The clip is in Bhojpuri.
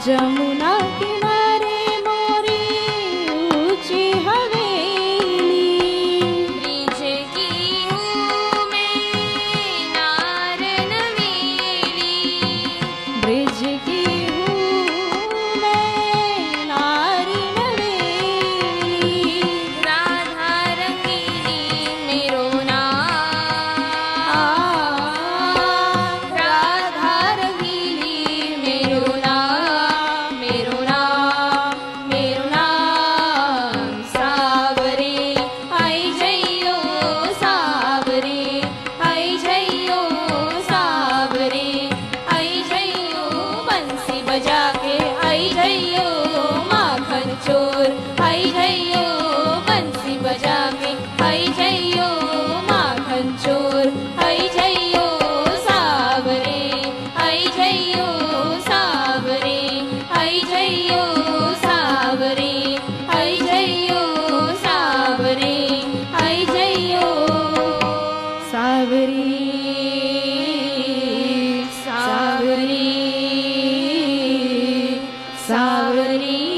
जमुना किनारे मोरी ऊंची हवेली, ब्रिज की हूँ मैं नार नवेली, ब्रिज की हूँ मैं नारी नवेली, राधा रंगीली मेरो नाम, राधा रंगीली मेरो नाम, मेरो नाम, मेरो नाम सावरे, आई जइयो सावरे, आई जइयो सावरे, आई जइयो बंसी बजा के, आई जइयो माखन चोर, आई जइयो बंसी बजा के, आई जइयो माखन चोर, आई जइयो सावरे, आई जइयो सावरे, आई जइयो सावरे, आई जइयो सावरे, आई जइयो सावरी, सावरी, सावरी।